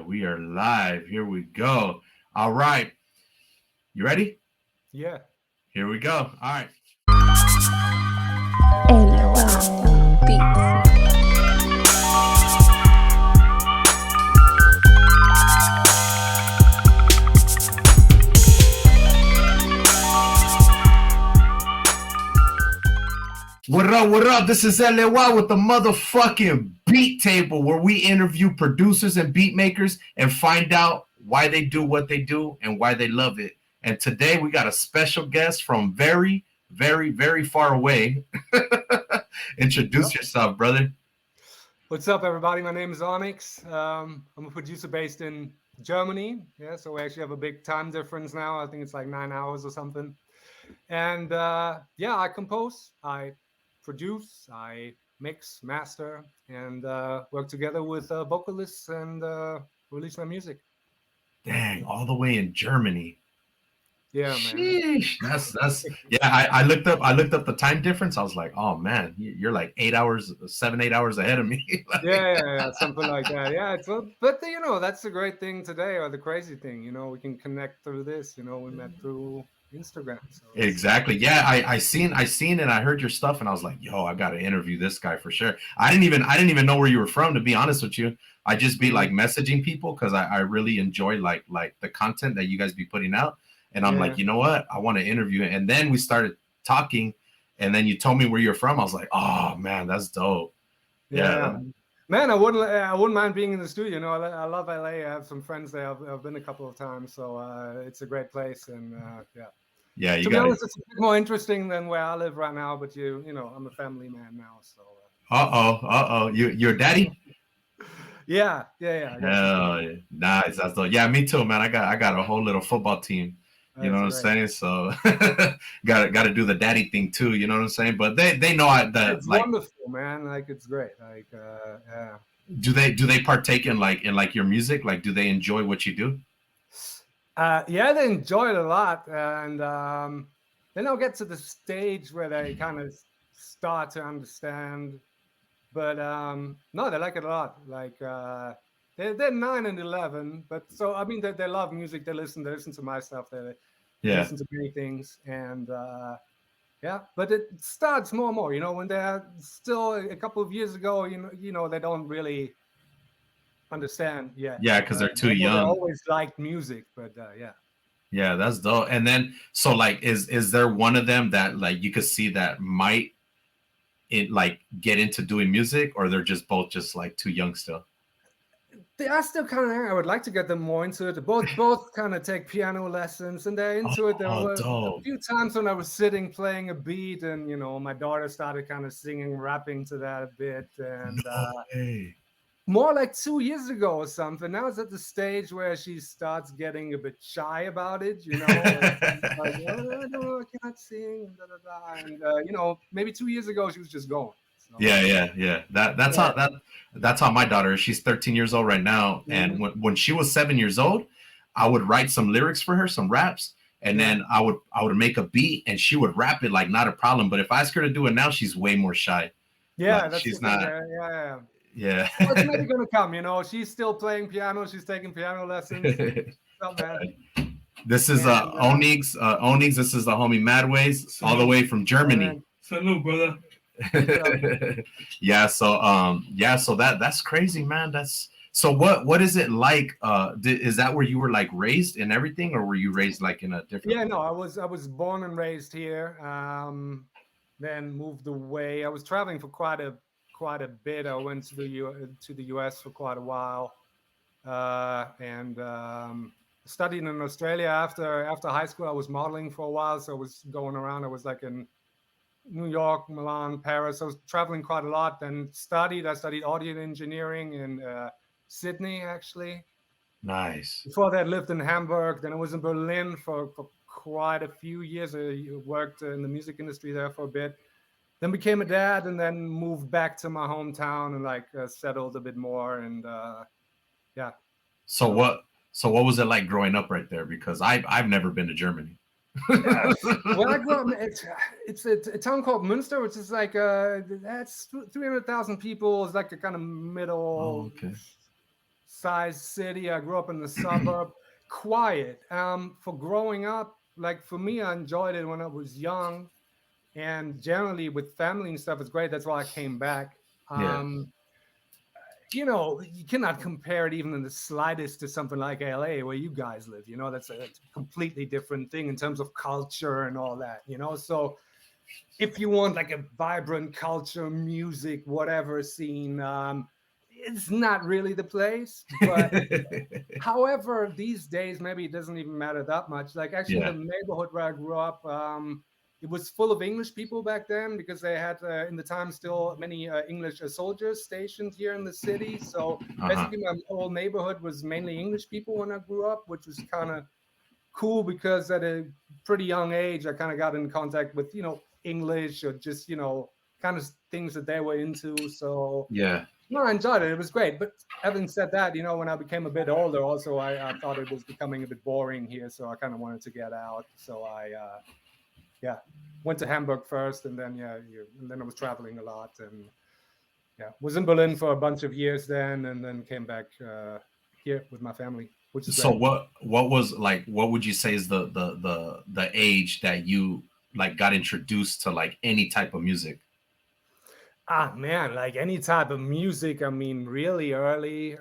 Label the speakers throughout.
Speaker 1: We are live. Here we go. All right. You ready?
Speaker 2: Yeah.
Speaker 1: Here we go. All right.
Speaker 3: Erozilla Beats.
Speaker 1: What up? What up? This is LAY with the motherfucking beat table where we interview producers and beat makers and find out why they do what they do and why they love it. And today we got a special guest from very, very, very far away. Introduce yourself, brother.
Speaker 2: What's up, everybody? My name is ONiGS. I'm a producer based in Germany. Yeah, so we actually have a big time difference now. I think it's like 9 hours or something. And yeah, I compose, I produce, I mix, master, and work together with vocalists and release my music.
Speaker 1: Dang, all the way in Germany.
Speaker 2: Yeah, man.
Speaker 1: Sheesh. That's yeah. I looked up the time difference. I was like, oh man, you're like 8 hours, 7-8 hours ahead of me. Like,
Speaker 2: yeah, something like that. Yeah, but you know, that's the great thing today, or the crazy thing. You know, we can connect through this. You know, we met through Instagram. So
Speaker 1: exactly. Yeah, I seen and I heard your stuff and I was like, yo, I gotta interview this guy for sure. I didn't even know where you were from, to be honest with you. I just be like messaging people because I really enjoy like the content that you guys be putting out. And I'm like, you know what? I want to interview it. And then we started talking and then you told me where you're from. I was like, oh man, that's dope. Yeah.
Speaker 2: Man, I wouldn't mind being in the studio. You know, I love LA. I have some friends there. I've been a couple of times, so it's a great place. And
Speaker 1: yeah, you
Speaker 2: to be honest, it's a bit more interesting than where I live right now. But you know, I'm a family man now, so.
Speaker 1: You're a daddy?
Speaker 2: Yeah.
Speaker 1: Hell yeah. Nice. That's dope. Yeah, me too, man. I got a whole little football team. You know what I'm saying? So got to do the daddy thing too. You know what I'm saying? But they know
Speaker 2: it's like wonderful, man. Like it's great. Like yeah.
Speaker 1: Do they partake in like your music? Like, do they enjoy what you do?
Speaker 2: Yeah, they enjoy it a lot, and then they'll get to the stage where they kind of start to understand. But no, they like it a lot. Like they're 9 and 11, but so I mean they love music. They listen to my stuff. They listen to many things, and yeah. But it starts more and more. You know, when they're still a couple of years ago, you know, they don't really understand yet.
Speaker 1: Yeah, because they're too young.
Speaker 2: They always liked music, but yeah.
Speaker 1: Yeah, that's dope. And then so like, is there one of them that like you could see that might like get into doing music, or they're just both just like too young still?
Speaker 2: They are still kind of. I would like to get them more into it. Both kind of take piano lessons, and they're into it. There were a few times when I was sitting playing a beat, and you know, my daughter started kind of singing, rapping to that a bit, and more like 2 years ago or something. Now it's at the stage where she starts getting a bit shy about it. You know, like, oh, no, I cannot sing, and you know, maybe 2 years ago she was just going. So,
Speaker 1: yeah. That's how my daughter is. She's 13 years old right now. And when she was 7 years old, I would write some lyrics for her, some raps, and then I would make a beat and she would rap it like not a problem. But if I ask her to do it now, she's way more shy.
Speaker 2: Yeah,
Speaker 1: like,
Speaker 2: that's
Speaker 1: she's not.
Speaker 2: Yeah. Well, it's never gonna come, you know. She's still playing piano. She's taking piano lessons.
Speaker 1: This is ONiGS. ONiGS. This is the homie Madways, all the way from Germany.
Speaker 4: Salud, brother.
Speaker 1: So that's crazy, man. So what is it like? Is that where you were like raised and everything, or were you raised like in a different?
Speaker 2: Yeah, no, I was born and raised here. Then moved away. I was traveling for quite a bit. I went to the US for quite a while, and studied in Australia. After high school, I was modeling for a while, so I was going around. I was like in New York, Milan, Paris. I was traveling quite a lot. Then I studied audio engineering in Sydney, actually.
Speaker 1: Nice.
Speaker 2: Before that, I lived in Hamburg. Then I was in Berlin for quite a few years. I worked in the music industry there for a bit. Then became a dad, and then moved back to my hometown and like settled a bit more. And yeah.
Speaker 1: So what was it like growing up right there? Because I've never been to Germany.
Speaker 2: Well, I grew up. It's a town called Münster, which is like that's 300,000 people. It's like a kind of middle sized city. I grew up in the suburb. Quiet. For growing up, like for me, I enjoyed it when I was young, and generally with family and stuff, it's great. That's why I came back.
Speaker 1: Yeah.
Speaker 2: You know, you cannot compare it even in the slightest to something like LA where you guys live. You know, that's a completely different thing in terms of culture and all that, you know. So if you want like a vibrant culture, music, whatever scene, it's not really the place. But however, these days, maybe it doesn't even matter that much. Like actually
Speaker 1: Yeah.
Speaker 2: the neighborhood where I grew up, it was full of English people back then because they had in the time still many English soldiers stationed here in the city. So
Speaker 1: Uh-huh.
Speaker 2: basically my whole neighborhood was mainly English people when I grew up, which was kind of cool because at a pretty young age, I kind of got in contact with, you know, English or just, you know, kind of things that they were into. So
Speaker 1: Yeah.
Speaker 2: no, I enjoyed it. It was great. But having said that, you know, when I became a bit older, also, I thought it was becoming a bit boring here. So I kind of wanted to get out. So I, yeah, went to Hamburg first, and then and then I was traveling a lot, and was in Berlin for a bunch of years then, and then came back here with my family, which is
Speaker 1: So
Speaker 2: great.
Speaker 1: what was like, what would you say is the age that you like got introduced to like any type of music?
Speaker 2: Ah man, like any type of music, I mean, really early.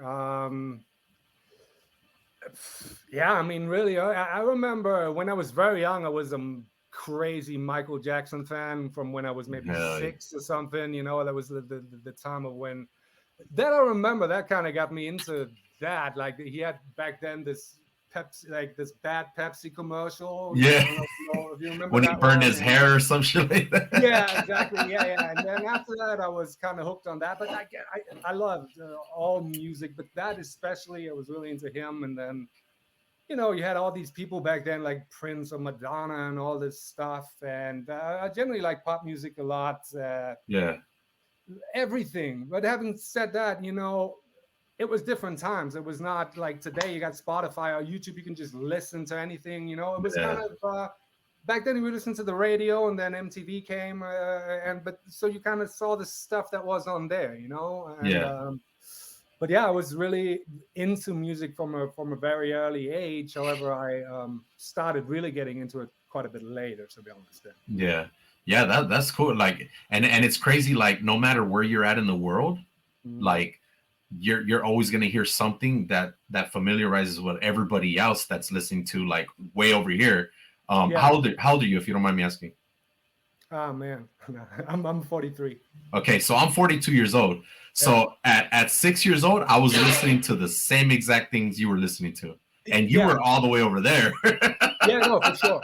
Speaker 2: Yeah, I mean, really early. I remember when I was very young, I was a crazy Michael Jackson fan from when I was maybe
Speaker 1: Hell yeah.
Speaker 2: 6 or something. You know, that was the time of when that I remember that kind of got me into that. Like he had back then this Pepsi, like this bad Pepsi commercial. I
Speaker 1: Yeah.
Speaker 2: don't know if you remember
Speaker 1: When he
Speaker 2: that
Speaker 1: burned
Speaker 2: one.
Speaker 1: his hair or some shit like
Speaker 2: Yeah,
Speaker 1: that.
Speaker 2: exactly. Yeah. And then after that, I was kind of hooked on that. But I loved all music, but that especially, I was really into him. And then, you know, you had all these people back then like Prince or Madonna and all this stuff. And I generally like pop music a lot,
Speaker 1: Yeah.
Speaker 2: everything. But having said that, you know, it was different times. It was not like today you got Spotify or YouTube, you can just listen to anything, you know. It was kind
Speaker 1: Yeah.
Speaker 2: of back then we listened to the radio, and then MTV came, and but so you kind of saw the stuff that was on there, you know. And
Speaker 1: Yeah.
Speaker 2: but yeah, I was really into music from a very early age. However, I started really getting into it quite a bit later, to be honest.
Speaker 1: Yeah. Yeah, that's cool. Like, and it's crazy, like no matter where you're at in the world,
Speaker 2: Mhm.
Speaker 1: like you're always gonna hear something that familiarizes with everybody else that's listening to like way over here.
Speaker 2: Yeah.
Speaker 1: How old are you, if you don't mind me asking?
Speaker 2: Oh man, I'm 43.
Speaker 1: Okay, so I'm 42 years old. So at 6 years old, I was listening to the same exact things you were listening to, and you
Speaker 2: Yeah.
Speaker 1: were all the way over there.
Speaker 2: Yeah, no, for sure.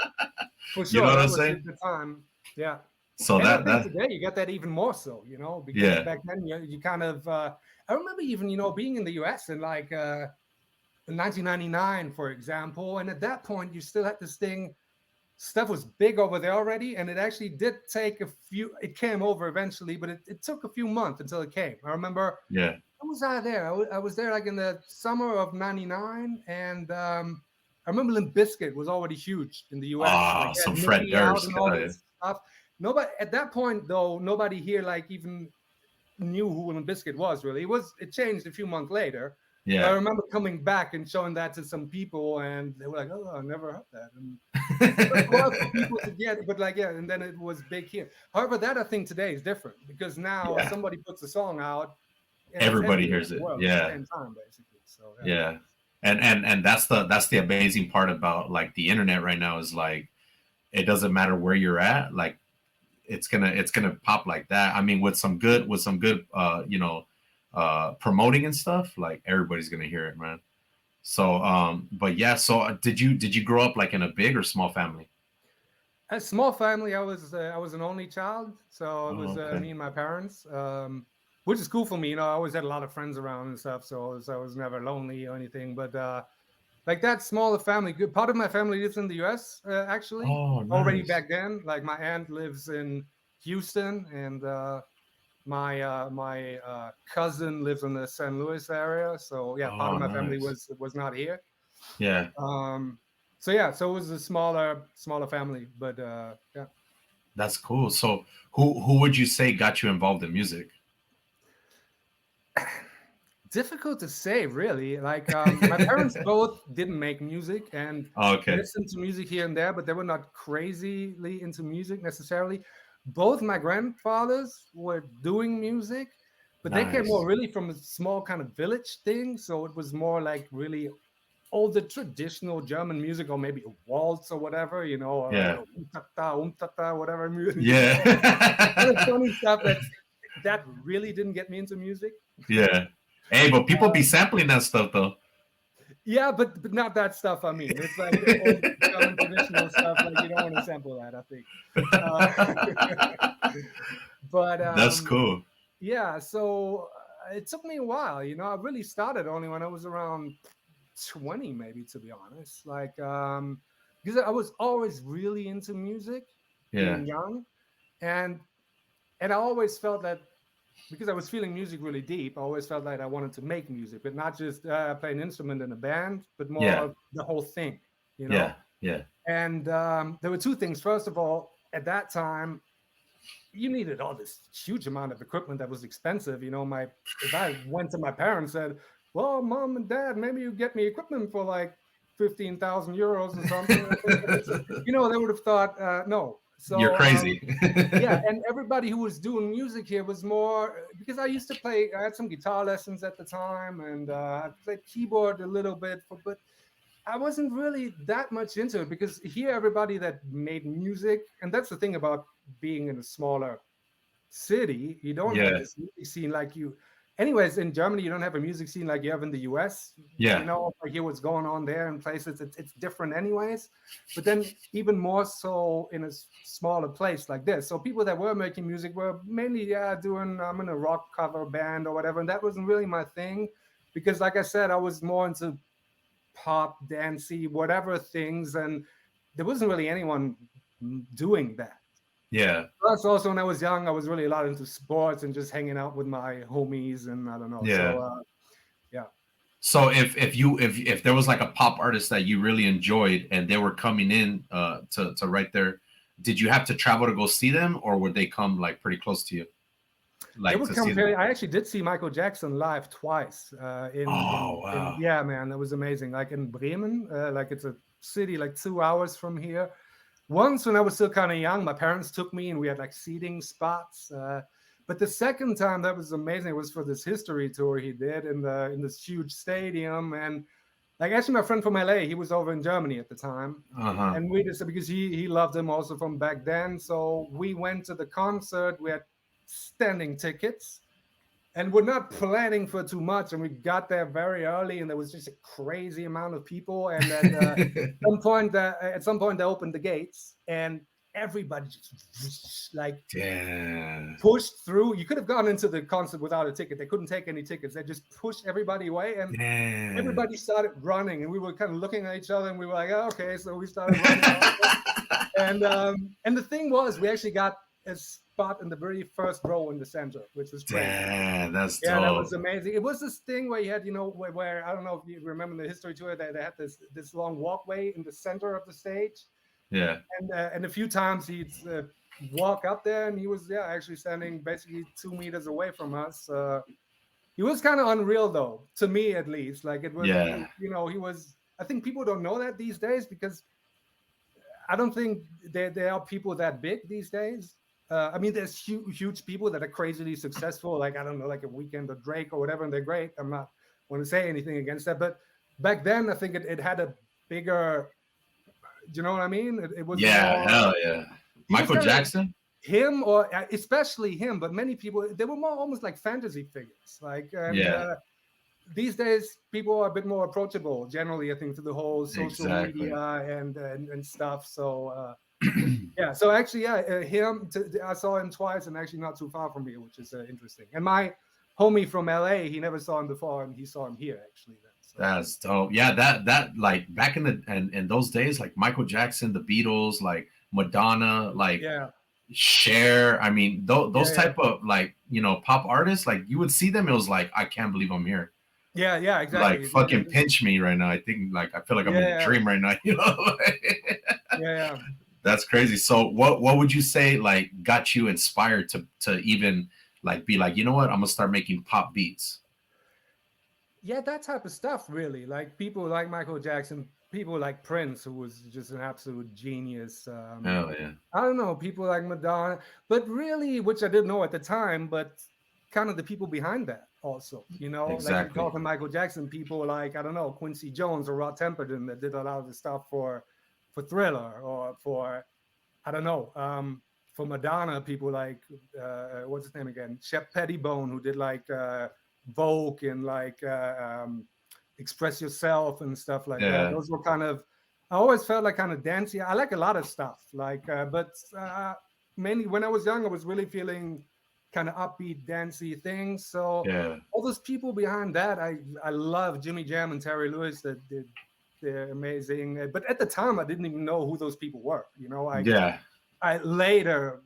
Speaker 2: For
Speaker 1: You know
Speaker 2: sure.
Speaker 1: what
Speaker 2: That
Speaker 1: I'm
Speaker 2: was
Speaker 1: saying?
Speaker 2: the time. Yeah.
Speaker 1: So
Speaker 2: And I
Speaker 1: that
Speaker 2: think
Speaker 1: that
Speaker 2: today you got that even more so, you know, because
Speaker 1: yeah
Speaker 2: back then you kind of, I remember even, you know, being in the US in like in 1999, for example. And at that point, you still had this thing, stuff was big over there already. And it actually did take it came over eventually, but it took a few months until it came. I remember,
Speaker 1: yeah.
Speaker 2: when was I there? I was there like in the summer of 99. And I remember Limp Bizkit was already huge in the US. Like,
Speaker 1: Some
Speaker 2: yeah,
Speaker 1: Fred
Speaker 2: Nicki out
Speaker 1: Durst.
Speaker 2: and all this stuff. Nobody at that point, though, nobody here like even knew who Limp Bizkit was really. It changed a few months later. But I
Speaker 1: Yeah.
Speaker 2: remember coming back and showing that to some people, and they were like, "Oh, I never heard that." And took a while for people to get it, but like, yeah, and then it was big here. However, that I think today is different because now
Speaker 1: Yeah.
Speaker 2: somebody puts a song out, and it's
Speaker 1: Everybody
Speaker 2: everywhere
Speaker 1: hears
Speaker 2: in the
Speaker 1: it.
Speaker 2: world at the
Speaker 1: Yeah.
Speaker 2: same time, basically. So
Speaker 1: Yeah. And that's the amazing part about like the internet right now is like it doesn't matter where you're at, like it's gonna pop like that. I mean, with some good promoting and stuff, like everybody's gonna hear it, man. So but yeah, so did you grow up like in a big or small family?
Speaker 2: a small family. I was an only child, so it was
Speaker 1: Oh, okay.
Speaker 2: me and my parents, which is cool for me. You know, I always had a lot of friends around and stuff, so I was never lonely or anything. But like that smaller family, good part of my family lives in the U.S. Actually,
Speaker 1: Oh,
Speaker 2: already
Speaker 1: nice.
Speaker 2: back then. Like my aunt lives in Houston, and my cousin lives in the St. Louis area. So yeah, part
Speaker 1: Oh,
Speaker 2: of my family
Speaker 1: nice.
Speaker 2: was not here.
Speaker 1: Yeah,
Speaker 2: So yeah, so it was a smaller family, but yeah.
Speaker 1: that's cool. So who would you say got you involved in music?
Speaker 2: difficult to say, really. Like my parents both didn't make music and
Speaker 1: Okay.
Speaker 2: listened to music here and there, but they were not crazily into music necessarily. Both my grandfathers were doing music, but they came more
Speaker 1: Nice.
Speaker 2: really from a small kind of village thing. So it was more like really older traditional German music, or maybe a waltz or whatever, you know, or like
Speaker 1: Yeah.
Speaker 2: a umtata, whatever music.
Speaker 1: Yeah.
Speaker 2: Kind of funny stuff that really didn't get me into music.
Speaker 1: Yeah. Hey, but people be sampling that stuff though.
Speaker 2: Yeah, but not that stuff. I mean, it's like the old German traditional stuff. Like you don't want to sample that, I think. But
Speaker 1: That's cool.
Speaker 2: yeah, so it took me a while. You know, I really started only when I was around 20, maybe, to be honest. Like, because I was always really into music,
Speaker 1: Yeah.
Speaker 2: being young, and I always felt that because I was feeling music really deep, I always felt like I wanted to make music, but not just play an instrument in a band, but more
Speaker 1: Yeah.
Speaker 2: of the whole thing, you know?
Speaker 1: Yeah. Yeah.
Speaker 2: And there were two things. First of all, at that time, you needed all this huge amount of equipment that was expensive. You know, if I went to my parents and said, well, mom and dad, maybe you get me equipment for like 15,000 euros or something. You know, they would have thought, no. So
Speaker 1: You're crazy.
Speaker 2: yeah, and everybody who was doing music here was more because I used to play. I had some guitar lessons at the time, and I played keyboard a little bit, but I wasn't really that much into it because here everybody that made music, and that's the thing about being in a smaller city, you don't have
Speaker 1: Yeah.
Speaker 2: this music scene like you. Anyways, in Germany, you don't have a music scene like you have in the US.
Speaker 1: Yeah.
Speaker 2: You know, I hear what's going on there in places. It's different, anyways. But then, even more so in a smaller place like this. So, people that were making music were mainly, doing, I'm in a rock cover band or whatever. And that wasn't really my thing because, like I said, I was more into pop, dancey, whatever things. And there wasn't really anyone doing that.
Speaker 1: Yeah.
Speaker 2: Plus, also when I was young, I was really a lot into sports and just hanging out with my homies, and I don't know.
Speaker 1: Yeah.
Speaker 2: So, yeah.
Speaker 1: So if there was like a pop artist that you really enjoyed and they were coming in to right there, did you have to travel to go see them, or would they come like pretty close to you? Like
Speaker 2: They would
Speaker 1: to
Speaker 2: come
Speaker 1: see them?
Speaker 2: I actually did see Michael Jackson live twice.
Speaker 1: Wow.
Speaker 2: Yeah, man, that was amazing. Like in Bremen, like it's a city like 2 hours from here. Once when I was still kind of young, my parents took me and we had like seating spots. But the second time that was amazing. It was for this history tour he did in this huge stadium. And like actually my friend from LA, he was over in Germany at the time.
Speaker 1: Uh-huh.
Speaker 2: And we just because he loved him also from back then. So we went to the concert. We had standing tickets. And we're not planning for too much. And we got there very early, and there was just a crazy amount of people. And at some point, they opened the gates, and everybody just like pushed through. You could have gone into the concert without a ticket. They couldn't take any tickets. They just pushed everybody away, and everybody started running. And we were kind of looking at each other, and we were like, oh, "Okay." So we started running. And the thing was, we actually got a spot in the very first row in the center, which was great.
Speaker 1: Damn, that's
Speaker 2: yeah,
Speaker 1: dope.
Speaker 2: that was amazing. It was this thing where you had, you know, where I don't know if you remember the history tour, they had this long walkway in the center of the stage.
Speaker 1: Yeah.
Speaker 2: And a few times he'd walk up there, and he was actually standing basically 2 meters away from us. He was kind of unreal, though, to me at least. Like it was, you know, he was. I think people don't know that these days because I don't think there are people that big these days. I mean, there's huge people that are crazily successful, like, I don't know, like a Weeknd or Drake or whatever, and they're great. I'm not want to say anything against that. But back then, I think it had a bigger, do you know what I mean? It was
Speaker 1: hell yeah. Michael Jackson?
Speaker 2: Him, or especially him, but many people, they were more almost like fantasy figures. Like, these days, people are a bit more approachable, generally, I think, to the whole social media and stuff. So, yeah, so actually, I saw him twice, and actually not too far from here, which is interesting. And my homie from LA, he never saw him before, and he saw him here actually. So.
Speaker 1: That's dope. Yeah, that like back in those days, like Michael Jackson, the Beatles, like Madonna, like Cher. I mean, those type of like, you know, pop artists, like you would see them, it was like, I can't believe I'm here.
Speaker 2: Yeah, exactly.
Speaker 1: Like fucking pinch me right now. I feel like I'm in a dream right now. You know.
Speaker 2: yeah.
Speaker 1: That's crazy. So what would you say like got you inspired to even like be like, you know what, I'm gonna start making pop beats?
Speaker 2: yeah, that type of stuff, really. Like people like Michael Jackson, people like Prince, who was just an absolute genius.
Speaker 1: Hell yeah.
Speaker 2: I don't know, people like Madonna, but really, which I didn't know at the time, but kind of the people behind that also, like you're
Speaker 1: Exactly.
Speaker 2: talking Michael Jackson, people like, I don't know, Quincy Jones or Rod Temperton that did a lot of the stuff for Thriller, or for, I don't know, for Madonna, people like, what's his name again? Shep Pettibone, who did like Vogue and like Express Yourself and stuff like that.
Speaker 1: Yeah.
Speaker 2: Those were kind of, I always felt like kind of dancey. I like a lot of stuff, like, but mainly when I was young, I was really feeling kind of upbeat, dancey things. So
Speaker 1: Yeah.
Speaker 2: all those people behind that, I love Jimmy Jam and Terry Lewis that did. They're amazing. But at the time, I didn't even know who those people were.
Speaker 1: Yeah.
Speaker 2: I later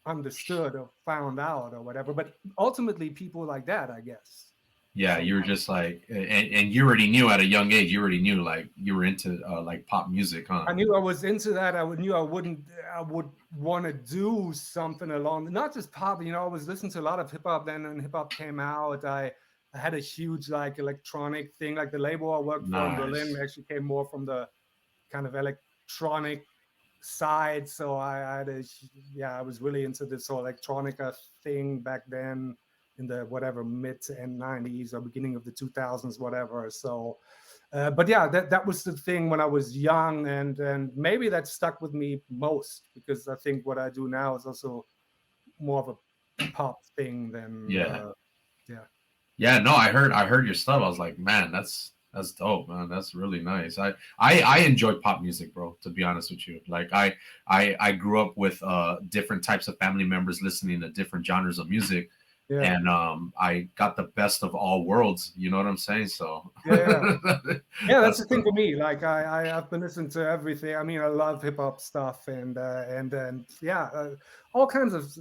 Speaker 2: understood or found out or whatever. But ultimately, people like that, I guess.
Speaker 1: Yeah, you were just like, and you already knew at a young age. You already knew like you were into like pop music, huh?
Speaker 2: I knew I was into that. I knew I would want to do something along, not just pop. I was listening to a lot of hip hop then, and hip hop came out. I had a huge like electronic thing. Like the label I worked for in Berlin actually came more from the kind of electronic side. So I was really into this whole electronica thing back then in the whatever mid to end 90s or beginning of the 2000s, whatever. So but yeah, that was the thing when I was young, and maybe that stuck with me most, because I think what I do now is also more of a pop thing than
Speaker 1: yeah. No, I heard your stuff. I was like, man, that's dope, man. That's really nice. I enjoy pop music, bro, to be honest with you. Like I grew up with different types of family members listening to different genres of music. Yeah. And I got the best of all worlds. You know what I'm saying? So
Speaker 2: yeah, that's the thing for me. Like I've been listening to everything. I mean, I love hip hop stuff and all kinds of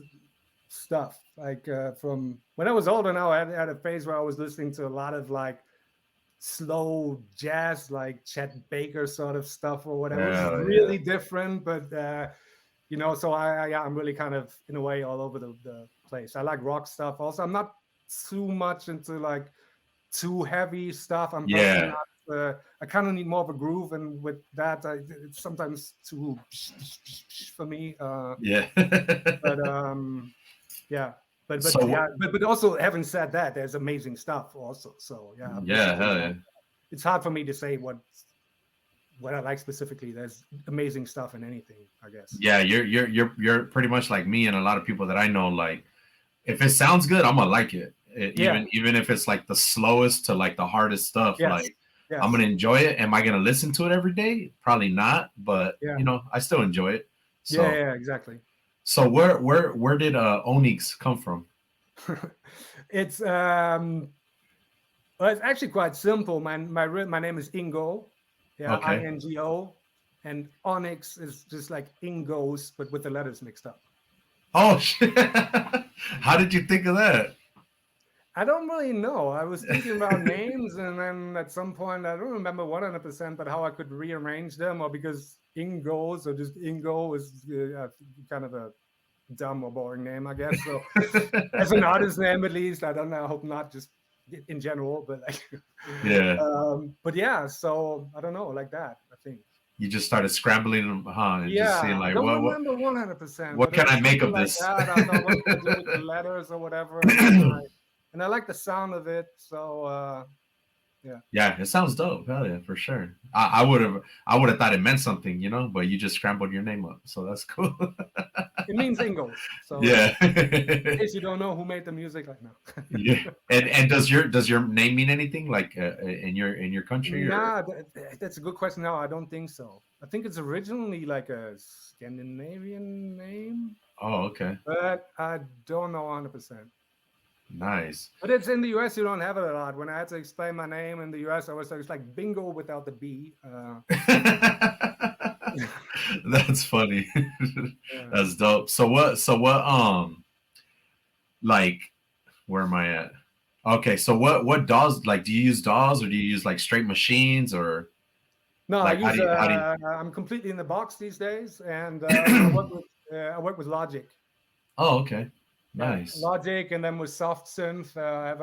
Speaker 2: stuff. Like from when I was older, now I had a phase where I was listening to a lot of like slow jazz, like Chet Baker sort of stuff or whatever. Which is really different, but so I'm really kind of in a way all over the place. I like rock stuff also. I'm not too much into like too heavy stuff. I'm personally not, I kind of need more of a groove, and with that it's sometimes too for me. But also, having said that, there's amazing stuff also. So it's hard for me to say what I like specifically. There's amazing stuff in anything, I guess.
Speaker 1: Yeah, you're pretty much like me and a lot of people that I know. Like, if it sounds good, I'm gonna like it. Even if it's like the slowest to like the hardest stuff. Like, I'm gonna enjoy it. Am I gonna listen to it every day? Probably not. But I still enjoy it. So,
Speaker 2: yeah, exactly.
Speaker 1: So where did ONiGS come from?
Speaker 2: It's it's actually quite simple. My name is Ingo. Yeah, okay. INGO, and ONiGS is just like Ingos, but with the letters mixed up.
Speaker 1: Oh shit! How did you think of that?
Speaker 2: I don't really know. I was thinking about names, and then at some point, I don't remember 100%, but how I could rearrange them, or because Ingos or just Ingo is kind of a dumb or boring name, I guess. So as an artist name, at least, I don't know. I hope not just in general, but like, but yeah, so I don't know, like that, I think.
Speaker 1: You just started scrambling them, huh? And just seeing like,
Speaker 2: I don't remember 100%.
Speaker 1: What can I make of this?
Speaker 2: Like I thought, what can I do with the letters or whatever? And I like the sound of it, so
Speaker 1: yeah, it sounds dope. Hell yeah, for sure. I would have thought it meant something, but you just scrambled your name up, so that's cool.
Speaker 2: It means Ingo. So
Speaker 1: yeah.
Speaker 2: In case you don't know who made the music, like no.
Speaker 1: Yeah. And does your name mean anything, like in your country?
Speaker 2: Nah, that's a good question. No, I don't think so. I think it's originally like a Scandinavian name.
Speaker 1: Oh, okay.
Speaker 2: But I don't know 100%.
Speaker 1: Nice.
Speaker 2: But it's in the US, you don't have it a lot. When I had to explain my name in the US, I was like bingo without the B.
Speaker 1: That's funny. That's dope. So what like, where am I at? Okay, so what DAWs, like, do you use DAWs or do you use like straight machines or?
Speaker 2: No, like, I use I'm completely in the box these days, and I work with Logic.
Speaker 1: Oh, okay. Nice.
Speaker 2: Logic, and then with soft synth, I have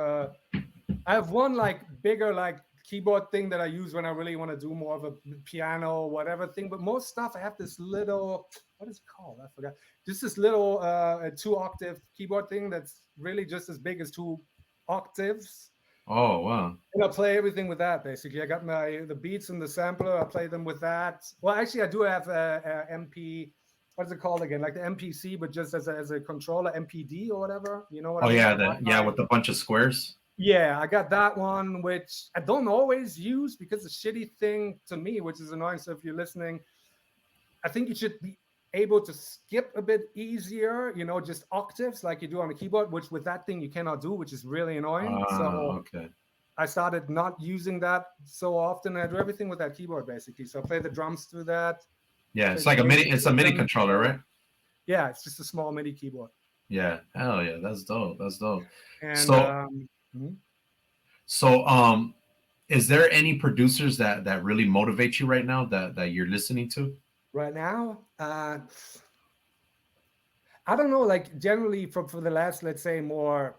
Speaker 2: I have one like bigger like keyboard thing that I use when I really want to do more of a piano or whatever thing. But most stuff I have this little, what is it called? I forgot. Just this little 2-octave keyboard thing that's really just as big as 2 octaves.
Speaker 1: Oh wow.
Speaker 2: And I play everything with that basically. I got the beats and the sampler. I play them with that. Well, actually, I do have a MP. What's it called again? Like the MPC, but just as a controller, MPD or whatever. You know what I mean?
Speaker 1: Yeah, with a bunch of squares.
Speaker 2: Yeah, I got that one, which I don't always use because the shitty thing to me, which is annoying. So if you're listening, I think you should be able to skip a bit easier, you know, just octaves like you do on the keyboard, which with that thing you cannot do, which is really annoying. So
Speaker 1: okay.
Speaker 2: I started not using that so often. I do everything with that keyboard basically. So I play the drums through that.
Speaker 1: Yeah, it's like a MIDI controller, right?
Speaker 2: Yeah, it's just a small MIDI keyboard.
Speaker 1: Yeah, hell yeah, that's dope. That's dope.
Speaker 2: And
Speaker 1: so is there any producers that really motivate you right now that you're listening to?
Speaker 2: Right now, I don't know, like generally for the last, let's say, more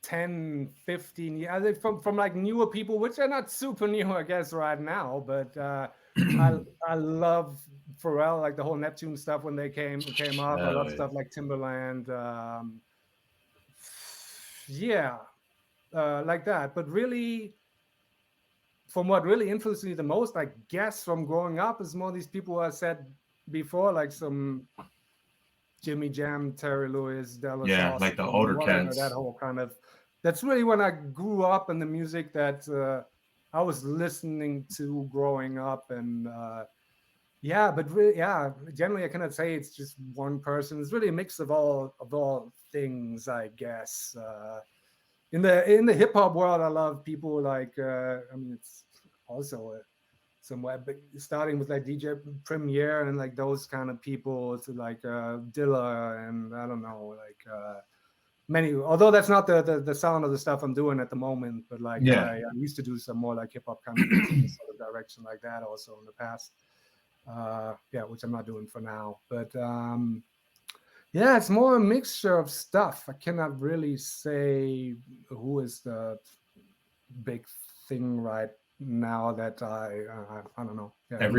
Speaker 2: 10, 15 years, from like newer people, which are not super new, I guess, right now, but I love Pharrell, like the whole Neptune stuff when they came up. I love stuff like Timberland. Like that. But really, from what really influenced me the most, I guess, from growing up, is more these people I said before, like some Jimmy Jam, Terry Lewis, Dallas.
Speaker 1: Yeah,
Speaker 2: Austin,
Speaker 1: like the older cats.
Speaker 2: That whole kind of. That's really when I grew up in the music that I was listening to growing up, and but really, generally I cannot say it's just one person. It's really a mix of all things, I guess. In the hip hop world, I love people like it's also somewhere, but starting with like DJ Premier and like those kind of people, to like Dilla, and I don't know, like many. Although that's not the sound of the stuff I'm doing at the moment, but like I used to do some more like hip hop kind of sort of direction like that also in the past. Which I'm not doing for now, but it's more a mixture of stuff. I cannot really say who is the big thing right now that I don't know. Yeah,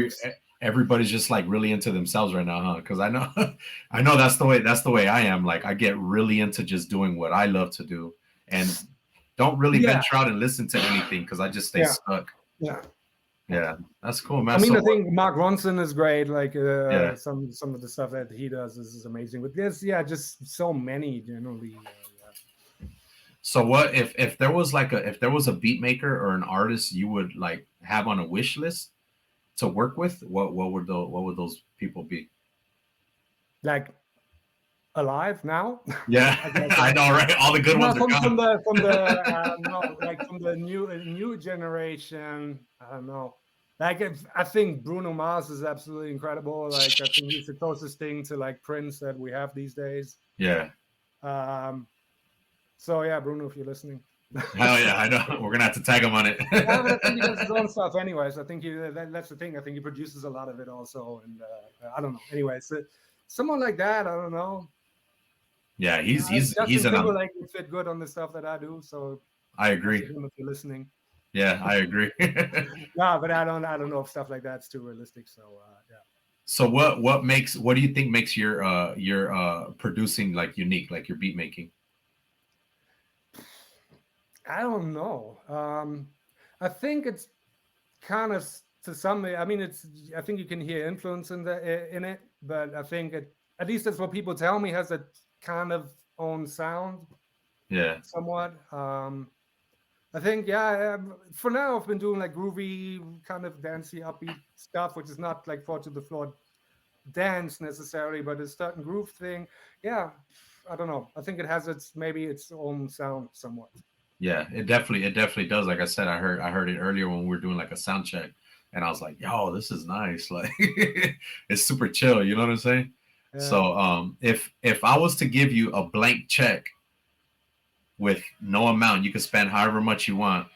Speaker 1: everybody's just like really into themselves right now, huh? Because I know that's the way I am. Like I get really into just doing what I love to do, and don't really venture out and listen to anything because I just stay stuck. Yeah, that's cool, man.
Speaker 2: I mean, I think Mark Ronson is great. Like some of the stuff that he does is amazing. But there's just so many generally.
Speaker 1: So what if there was a beat maker or an artist you would like have on a wish list to work with? What would those people be?
Speaker 2: Like alive now?
Speaker 1: Yeah, I know, right? All the good ones are gone.
Speaker 2: From the new generation. I don't know. Like I think Bruno Mars is absolutely incredible. Like I think he's the closest thing to like Prince that we have these days.
Speaker 1: Yeah.
Speaker 2: So yeah, Bruno, if you're listening.
Speaker 1: Hell yeah, I know. We're gonna have to tag him on it.
Speaker 2: But I think he does his own stuff anyways. I think that's the thing. I think he produces a lot of it also, and I don't know. Anyways, someone like that, I don't know.
Speaker 1: Yeah, he's
Speaker 2: Timberlake would fit good on the stuff that I do. So
Speaker 1: I agree.
Speaker 2: If you're listening.
Speaker 1: Yeah, I agree.
Speaker 2: No, but I don't know if stuff like that's too realistic. So
Speaker 1: So what do you think makes your producing like unique, like your beat making?
Speaker 2: I don't know. I think it's kind of to some. I mean, I think you can hear influence in it, but I think at least that's what people tell me, has a kind of own sound.
Speaker 1: Yeah.
Speaker 2: Somewhat. I think, for now I've been doing like groovy, kind of dancey, upbeat stuff, which is not like 4 to the floor dance necessarily, but a certain groove thing. Yeah, I don't know. I think it has its own sound somewhat.
Speaker 1: Yeah, it definitely does. Like I said, I heard it earlier when we were doing like a sound check, and I was like, yo, this is nice. Like it's super chill, you know what I'm saying? Yeah. So if I was to give you a blank check with no amount, you could spend however much you want,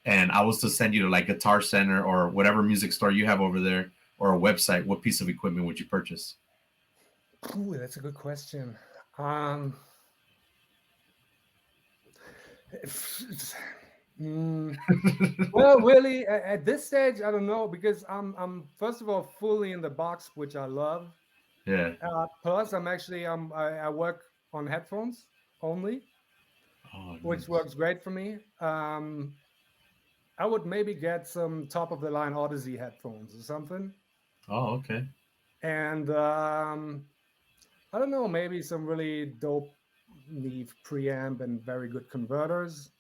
Speaker 1: and I was to send you to like Guitar Center or whatever music store you have over there, or a website, what piece of equipment would you purchase?
Speaker 2: Ooh, that's a good question. Mm, well, really, at this stage, I don't know because I'm first of all fully in the box, which I love.
Speaker 1: Yeah.
Speaker 2: Plus, I work on headphones only,
Speaker 1: Oh,
Speaker 2: which
Speaker 1: nice.
Speaker 2: works great for me. I would maybe get some top of the line Odyssey headphones or something,
Speaker 1: Oh, okay.
Speaker 2: and I don't know, maybe some really dope Neve preamp and very good converters.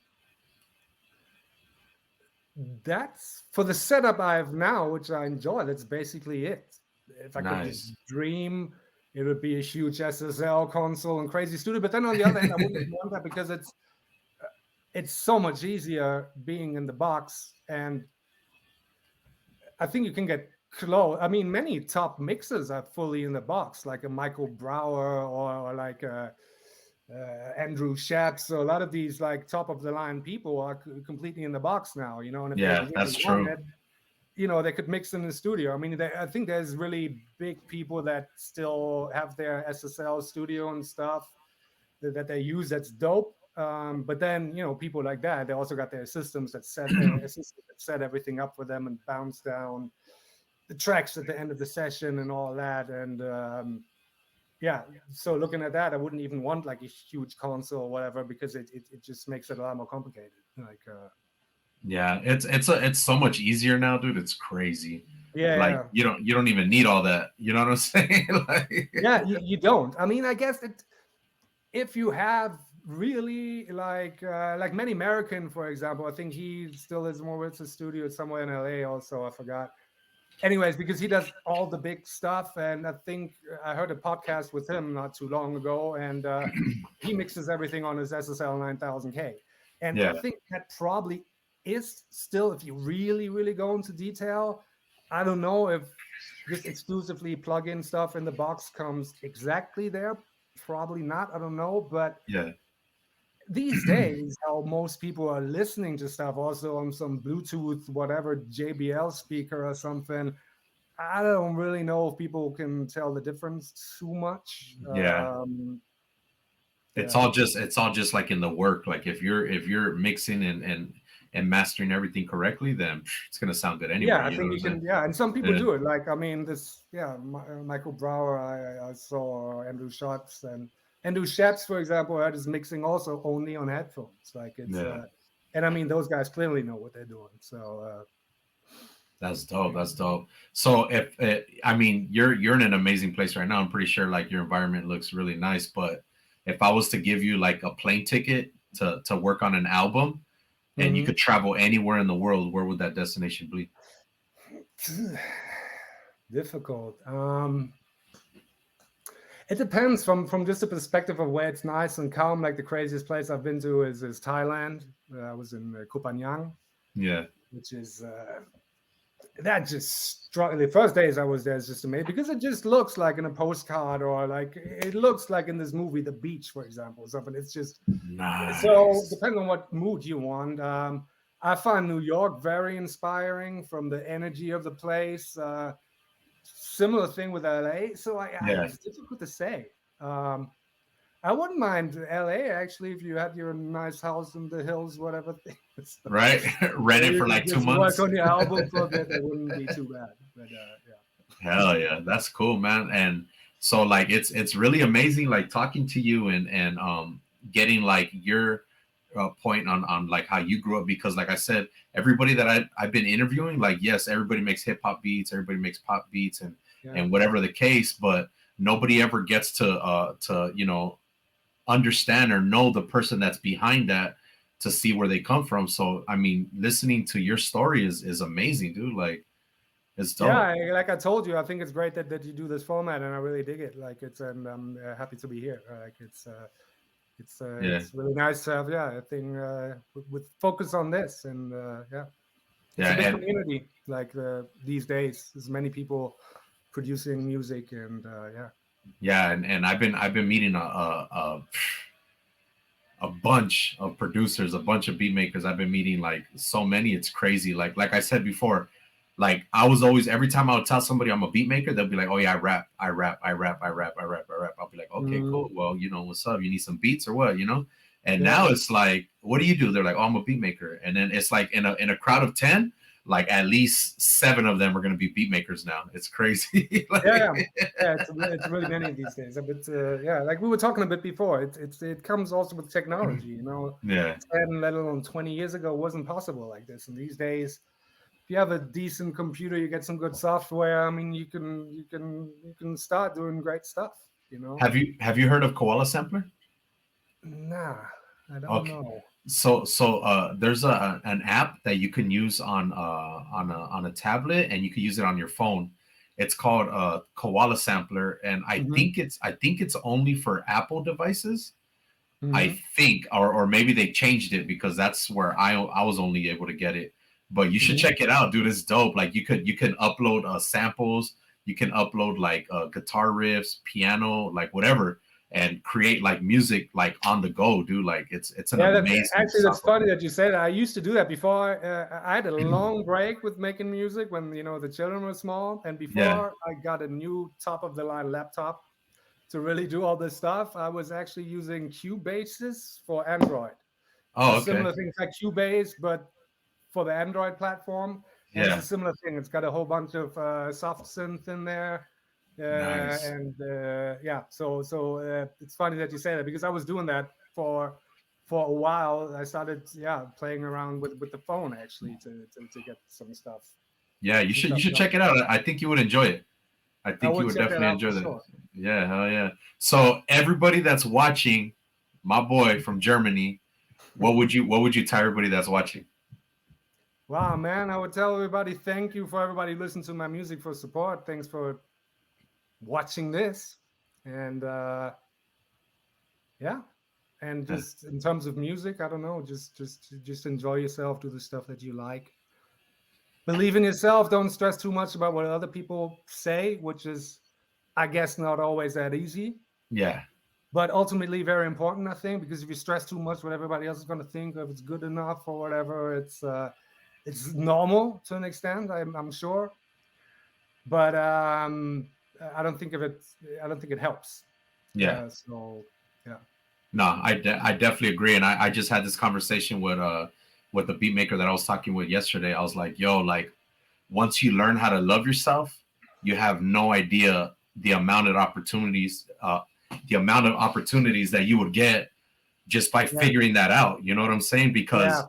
Speaker 2: That's for the setup I have now, which I enjoy. That's basically it. If I could just
Speaker 1: Nice.
Speaker 2: dream, it would be a huge SSL console and crazy studio. But then on the other hand, I wouldn't want that because it's so much easier being in the box, and I think you can get close. I mean, many top mixers are fully in the box, like a Michael Brower or like a Andrew Shaps. So a lot of these like top of the line people are completely in the box now, you know. And if they
Speaker 1: Yeah,
Speaker 2: really
Speaker 1: that's true.
Speaker 2: wanted, you know, they could mix in the studio. I mean, I think there's really big people that still have their SSL studio and stuff that they use. That's dope. But then, you know, people like that, they also got their systems that set everything up for them and bounce down the tracks at the end of the session and all that. And yeah, so looking at that, I wouldn't even want like a huge console or whatever because it just makes it a lot more complicated. Like,
Speaker 1: Yeah, it's so much easier now, dude. It's crazy. Like
Speaker 2: yeah,
Speaker 1: you don't even need all that. You know what I'm saying? Like,
Speaker 2: yeah, you don't. I mean, I guess if you have really like Manny American, for example, I think he still is more with the studio somewhere in LA. Also, I forgot. Anyways, because he does all the big stuff, and I think I heard a podcast with him not too long ago, and he mixes everything on his SSL 9000K, and I
Speaker 1: yeah,
Speaker 2: think that probably is still, if you really go into detail, I don't know if just exclusively plug-in stuff in the box comes exactly there. Probably not. I don't know, but
Speaker 1: yeah,
Speaker 2: these days, how most people are listening to stuff also on some Bluetooth, whatever JBL speaker or something. I don't really know if people can tell the difference too much.
Speaker 1: yeah.
Speaker 2: Yeah,
Speaker 1: It's all just like in the work. Like if you're mixing and mastering everything correctly, then it's gonna sound good
Speaker 2: yeah.
Speaker 1: anyway.
Speaker 2: I
Speaker 1: You know
Speaker 2: think
Speaker 1: what
Speaker 2: you
Speaker 1: I'm saying?
Speaker 2: can. Yeah, and some people
Speaker 1: Yeah,
Speaker 2: do it. Like I mean, this. Yeah, Michael Brower. I saw Andrew Schatz and Andrew Schatz, for example, had his mixing also only on headphones. Like it's.
Speaker 1: yeah.
Speaker 2: And I mean, those guys clearly know what they're doing. So.
Speaker 1: That's dope. That's dope. So if I mean you're in an amazing place right now. I'm pretty sure like your environment looks really nice. But if I was to give you like a plane ticket to work on an album and you
Speaker 2: Mhm.
Speaker 1: could travel anywhere in the world, where would that destination be?
Speaker 2: Difficult. It depends from just the perspective of where it's nice and calm. Like the craziest place I've been to is Thailand. I was in Koh Phangan,
Speaker 1: Yeah,
Speaker 2: which is that just struck. The first days I was there is just amazing because it just looks like in a postcard or like it looks like in this movie, The Beach, for example, or something. It's just so
Speaker 1: nice.
Speaker 2: depending on what mood you want. I find New York very inspiring from the energy of the place. Similar thing with LA. So
Speaker 1: Yeah,
Speaker 2: it's difficult to say. Um, I wouldn't mind LA actually if you had your nice house in the hills, whatever thing. So,
Speaker 1: right. Rent it
Speaker 2: you
Speaker 1: for
Speaker 2: could
Speaker 1: like two
Speaker 2: just work
Speaker 1: months.
Speaker 2: on your album for a bit. That wouldn't be too bad. But yeah.
Speaker 1: Hell yeah, that's cool, man. And so like it's really amazing like talking to you and getting like your point on like how you grew up because like I said, everybody that I've been interviewing, like yes, everybody makes hip hop beats, everybody makes pop beats
Speaker 2: Yeah.
Speaker 1: and whatever the case, but nobody ever gets to you know understand or know the person that's behind that to see where they come from. So I mean, listening to your story is amazing, dude. Like it's dope.
Speaker 2: Yeah, like I told you, I think it's great that you do this format, and I really dig it. Like it's, and I'm happy to be here. Like
Speaker 1: Yeah.
Speaker 2: it's really nice to have, yeah, a thing with focus on this, and yeah, it's
Speaker 1: Yeah.
Speaker 2: a big
Speaker 1: And
Speaker 2: community. Like these days, there's many people producing music, and yeah,
Speaker 1: yeah, and I've been meeting a bunch of producers, a bunch of beat makers. I've been meeting like so many, it's crazy. Like I said before, like I was always every time I would tell somebody I'm a beat maker, they'll be like, "Oh yeah, I rap, I rap, I rap, I rap, I rap, I rap." I'll be like, "Okay,
Speaker 2: mm,
Speaker 1: cool. Well, you know what's up? You need some beats or what? You know?" And now it's like, what do you do? They're like, oh, I'm a beat maker. And then it's like in a crowd of 10, like at least 7 of them are going to be beat makers now. It's crazy. Like,
Speaker 2: it's really many these days. But yeah, like we were talking a bit before, it comes also with technology, you know.
Speaker 1: Yeah.
Speaker 2: 10, let alone 20 years ago, wasn't possible like this. And these days, if you have a decent computer, you get some good software. I mean, you can start doing great stuff. You know.
Speaker 1: Have you heard of Koala Sampler?
Speaker 2: Nah, I don't know.
Speaker 1: So there's an app that you can use on a tablet, and you can use it on your phone. It's called Koala Sampler, and I think it's only for Apple devices. I think, or maybe they changed it because that's where I was only able to get it. But you should check it out, dude. It's dope. Like you can upload samples, you can upload like guitar riffs, piano, like whatever, and create like music like on the go, dude. Like it's an amazing.
Speaker 2: Actually, that's funny that you say that. I used to do that before. I had a long break with making music when the children were small, and before I got a new top of the line laptop to really do all this stuff, I was actually using Cubase's for Android.
Speaker 1: Oh, okay.
Speaker 2: Similar things like Cubase, but for the Android platform. And it's a similar thing. It's got a whole bunch of soft synth in there.
Speaker 1: Nice.
Speaker 2: And so it's funny that you say that, because I was doing that for a while. I started playing around with the phone actually to get some stuff.
Speaker 1: Yeah, you should check it out. I think you would enjoy it. I think you would definitely enjoy that. Sure. Yeah, hell yeah. So everybody that's watching, my boy from Germany, what would you tell everybody that's watching?
Speaker 2: Wow, man, I would tell everybody, thank you for everybody listening to my music, for support. Thanks for watching this. And and just in terms of music, I don't know, just enjoy yourself, do the stuff that you like. Believe in yourself, don't stress too much about what other people say, which is, I guess, not always that easy.
Speaker 1: Yeah.
Speaker 2: But ultimately very important, I think, because if you stress too much what everybody else is going to think, or if it's good enough or whatever, it's normal to an extent, I'm sure, but I don't think it helps.
Speaker 1: Yeah. No, I definitely agree, and I just had this conversation with the beat maker that I was talking with yesterday. I was like, yo, like once you learn how to love yourself, you have no idea the amount of opportunities that you would get just by figuring that out. You know what I'm saying? Because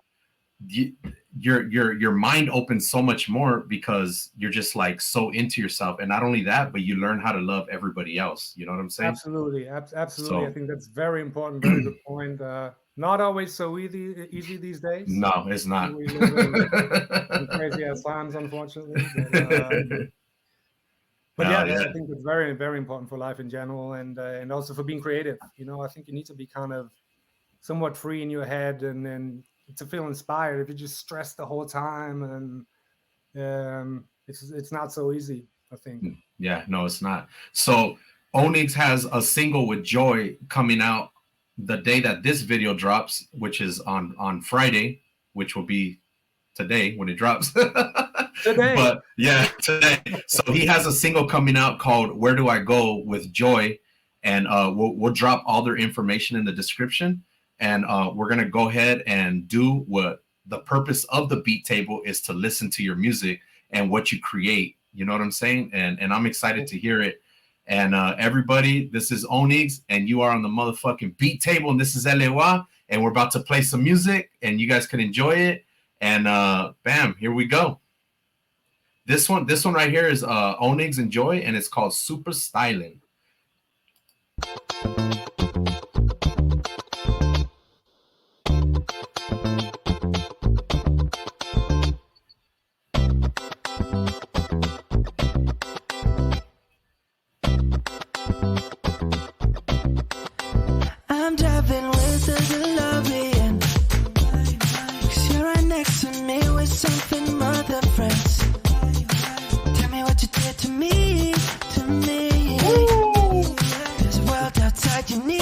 Speaker 1: your mind opens so much more because you're just like so into yourself, and not only that, but you learn how to love everybody else. You know what I'm saying?
Speaker 2: Absolutely. So, I think that's very important. Very good point. Not always so easy these days.
Speaker 1: No, it's not.
Speaker 2: We live in crazy ass times, unfortunately. But I think it's very, very important for life in general, and also for being creative. You know, I think you need to be kind of somewhat free in your head, and then to feel inspired. If you just stress the whole time, and it's not so easy, I think.
Speaker 1: Yeah, no, it's not. So ONiGS has a single with Joy coming out the day that this video drops, which is on Friday, which will be today when it drops.
Speaker 2: Today.
Speaker 1: But yeah, today. So he has a single coming out called Where Do I Go with Joy, and we'll drop all their information in the description. And we're going to go ahead and do what the purpose of the beat table is, to listen to your music and what you create. You know what I'm saying? And I'm excited to hear it. And everybody, this is ONiGS, and you are on the motherfucking beat table, and this is LEWA, and we're about to play some music, and you guys can enjoy it. And bam, here we go. This one right here is ONiGS and Joy, and it's called Super Stylin'.
Speaker 4: I'm driving with a DeLorean, 'cause you're right next to me with something more than friends. Tell me what you did to me. There's a world outside you need.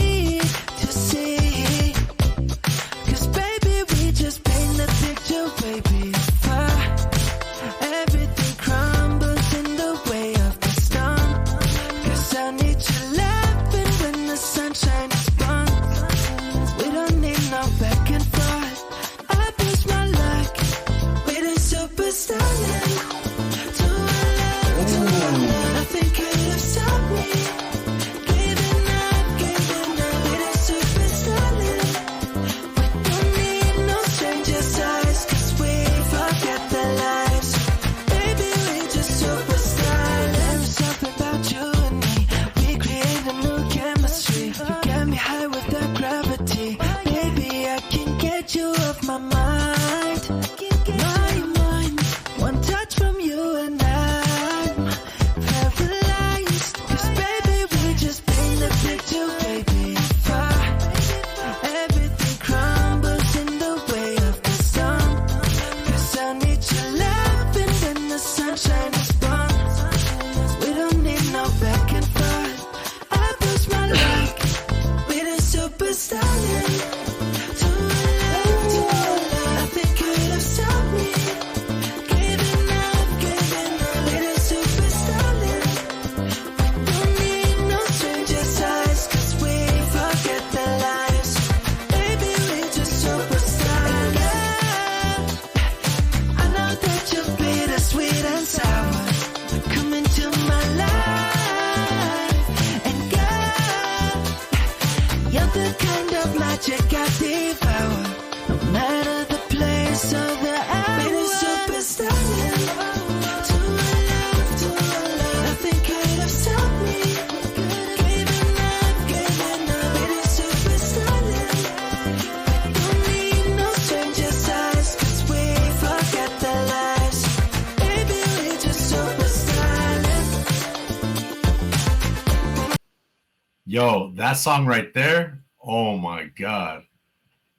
Speaker 1: Yo, that song right there. Oh my god,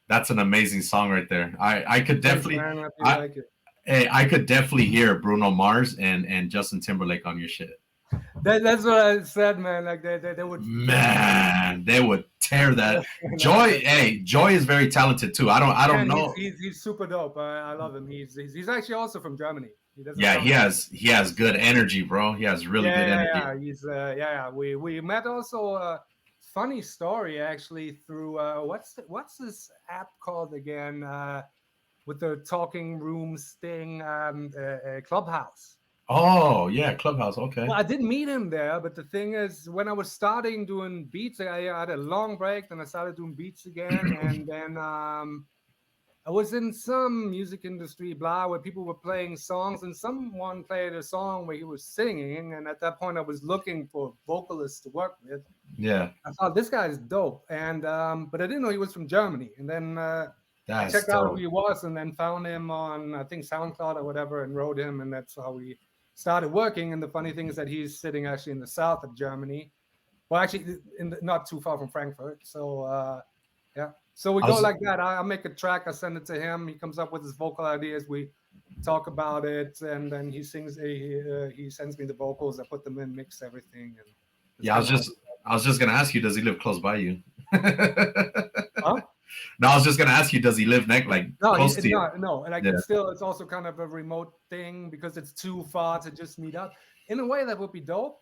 Speaker 1: that's an amazing song right there. I could
Speaker 2: Thanks,
Speaker 1: definitely
Speaker 2: man. Hope you
Speaker 1: I
Speaker 2: like it.
Speaker 1: hey, I could definitely hear Bruno Mars and Justin Timberlake on your shit.
Speaker 2: That's what I said, man. Like they would.
Speaker 1: Man, they would tear that. Joy, hey, Joy is very talented too. I don't
Speaker 2: Man,
Speaker 1: know.
Speaker 2: he's super dope. I love him. He's actually also from Germany. He doesn't.
Speaker 1: Yeah,
Speaker 2: sound
Speaker 1: he has good energy, bro. He has really good energy.
Speaker 2: Yeah. He's We met also. Funny story actually through what's this app called again? With the talking rooms thing, Clubhouse.
Speaker 1: Oh yeah, Clubhouse. Okay.
Speaker 2: Well, I didn't meet him there, but the thing is, when I was starting doing beats, I had a long break, then I started doing beats again, and then I was in some music industry, blah, where people were playing songs, and someone played a song where he was singing, and at that point, I was looking for vocalists to work with.
Speaker 1: Yeah.
Speaker 2: I thought this guy is dope, and but I didn't know he was from Germany, and then I checked out who he was, and then found him on I think SoundCloud or whatever, and wrote him, and that's how we started working. And the funny thing is that he's sitting actually in the south of Germany, well, actually not too far from Frankfurt. So yeah, so we go like that. I make a track, I send it to him, he comes up with his vocal ideas, we talk about it, and then he sings. He sends me the vocals, I put them in, mix everything. And
Speaker 1: yeah, I was just gonna ask you, does he live close by you?
Speaker 2: Huh?
Speaker 1: No, I was just gonna ask you, does he live close to you?
Speaker 2: No, and still, it's also kind of a remote thing because it's too far to just meet up. In a way, that would be dope,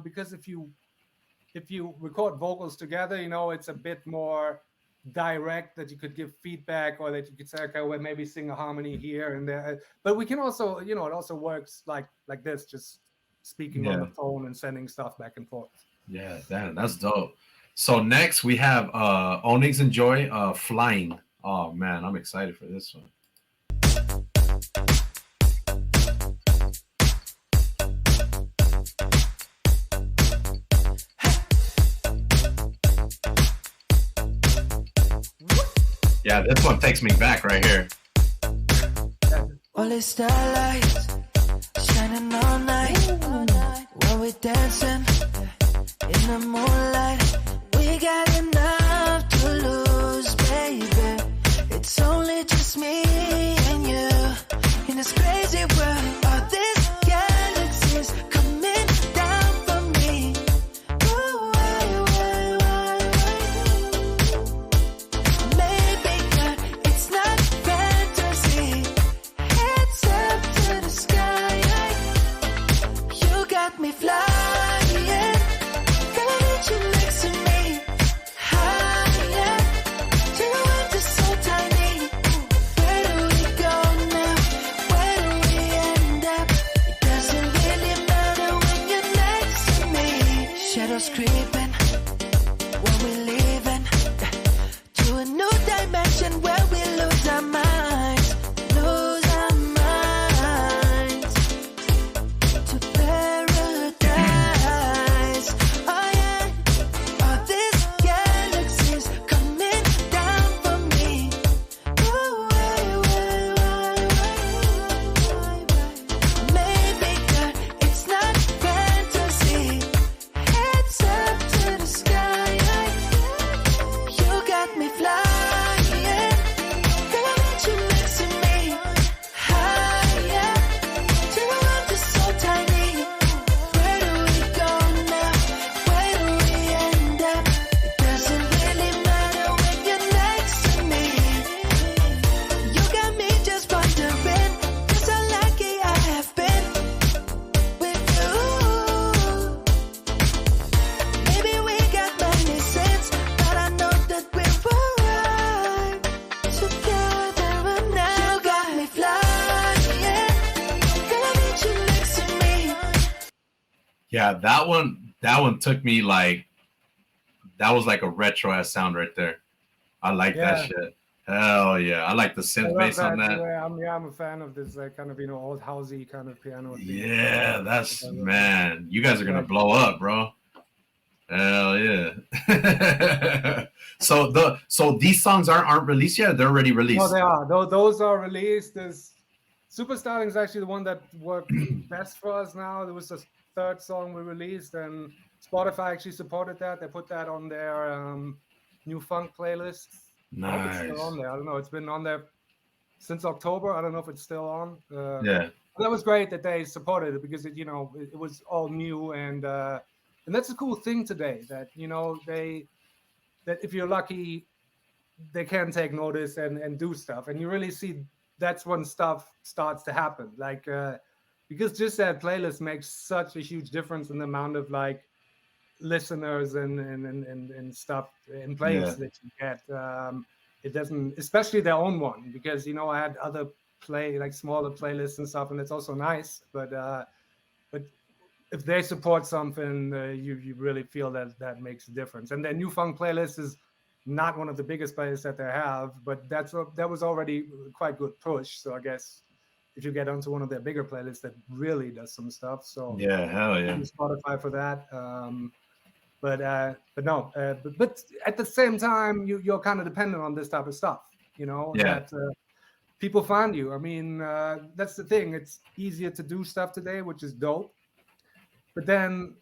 Speaker 2: because if you record vocals together, it's a bit more direct, that you could give feedback, or that you could say, okay, well, maybe sing a harmony here and there. But we can also, it also works like this, just speaking on the phone and sending stuff back and forth.
Speaker 1: Yeah, damn, that's dope. So next we have ONiGS and Joy, Flying. Oh man, I'm excited for this one. Yeah, this one takes me back right here.
Speaker 4: All the starlights shining all night while we're dancing in the moonlight. We got enough to lose, baby. It's only just me and you in this crazy world. All these galaxies coming down for me. Ooh, why? Maybe God, it's not fantasy. Heads up to the sky. You got me flying. Creeping when we're leaving to a new dimension where we lose our minds, to paradise. Oh yeah, all these galaxies coming down for me. Ooh, maybe God, it's not fantasy.
Speaker 1: Yeah, that one took me like, that was like a retro ass sound right there. I like that shit. Hell yeah, I like the synth bass on that.
Speaker 2: Yeah, I'm a fan of this kind of old housey kind of piano thing.
Speaker 1: Yeah, that's, man, you guys are gonna blow up, bro. Hell yeah. So these songs aren't released yet? They're already released.
Speaker 2: No, they are. Those are released. This Superstarting is actually the one that worked best for us now. There was the third song we released, and Spotify actually supported that. They put that on their new funk playlist. I hope it's still on there. I don't know. It's been on there since October. I don't know if it's still on.
Speaker 1: Yeah.
Speaker 2: That was great that they supported it because it was all new and that's a cool thing today that that if you're lucky, they can take notice and do stuff, and you really see that's when stuff starts to happen. Like because just that playlist makes such a huge difference in the amount of like listeners and stuff in playlists that you get. It doesn't, especially their own one, because I had other smaller playlists and stuff, and it's also nice. But if they support something, you really feel that makes a difference. And their new funk playlist is not one of the biggest playlists that they have, but that was already quite good push. So I guess if you get onto one of their bigger playlists, that really does some stuff. So
Speaker 1: yeah, hell yeah,
Speaker 2: Spotify for that. But at the same time, you're kind of dependent on this type of stuff, that people find you. I mean, that's the thing. It's easier to do stuff today, which is dope. But then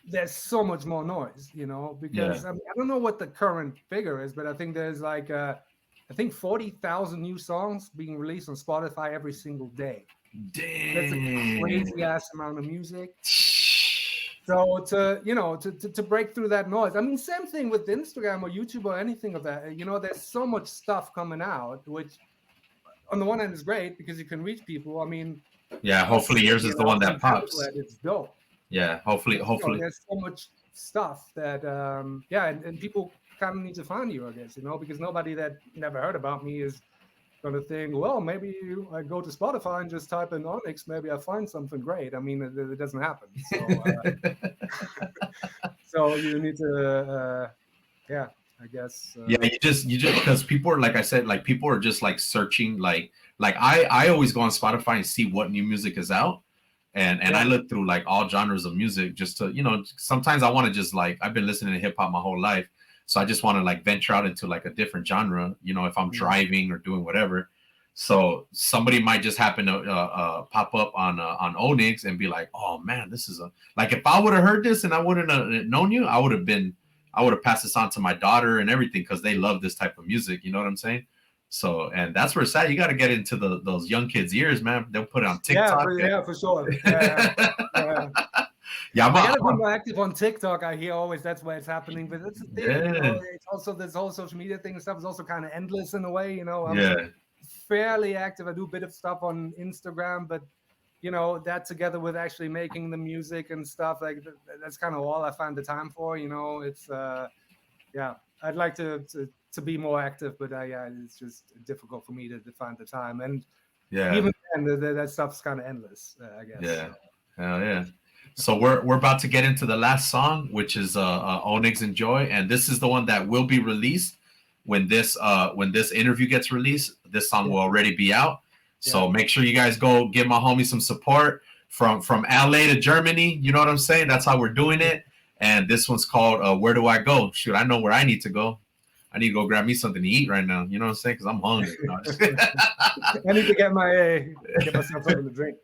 Speaker 2: there's so much more noise, because I don't know what the current figure is, but I think there's 40,000 new songs being released on Spotify every single day.
Speaker 1: Damn.
Speaker 2: That's a crazy ass amount of music. So to break through that noise, I mean, same thing with Instagram or YouTube or anything of that. There's so much stuff coming out, which on the one hand is great because you can reach people. I mean,
Speaker 1: yeah, hopefully yours is the one that pops.
Speaker 2: It's dope.
Speaker 1: Yeah, hopefully.
Speaker 2: There's so much stuff that and people kind of need to find you, I guess, because nobody that never heard about me is going to think, well, maybe I go to Spotify and just type in ONiGS, maybe I find something great. I mean, it doesn't happen. So, so you need to, I guess.
Speaker 1: Yeah, you just because people are, like I said, like people are just like searching, like I always go on Spotify and see what new music is out. And I look through like all genres of music just to, sometimes I want to just like, I've been listening to hip hop my whole life. So I just want to like venture out into like a different genre, if I'm driving or doing whatever. So somebody might just happen to pop up on ONiGS and be like, oh man, this is like, if I would have heard this and I wouldn't have known you, I would have passed this on to my daughter and everything because they love this type of music. You know what I'm saying? So, and that's where it's at. You got to get into those young kids' ears, man. They'll put it on TikTok.
Speaker 2: Yeah, for sure. Yeah, I gotta be more active on TikTok. I hear always that's where it's happening, but that's the thing. It's also this whole social media thing and stuff is also kind of endless in a way. I'm fairly active. I do a bit of stuff on Instagram, but that together with actually making the music and stuff like that's kind of all I find the time for. It's I'd like to be more active, but it's just difficult for me to find the time. And even then, that stuff's kind of endless, I guess.
Speaker 1: Yeah, hell yeah. So we're about to get into the last song, which is ONiGS Enjoy, and this is the one that will be released when this interview gets released. This song will already be out. So make sure you guys go give my homie some support from LA to Germany. You know what I'm saying? That's how we're doing it. And this one's called Where Do I Go? Shoot, I know where I need to go. I need to go grab me something to eat right now. You know what I'm saying? Because I'm hungry.
Speaker 2: I need to get myself something to drink.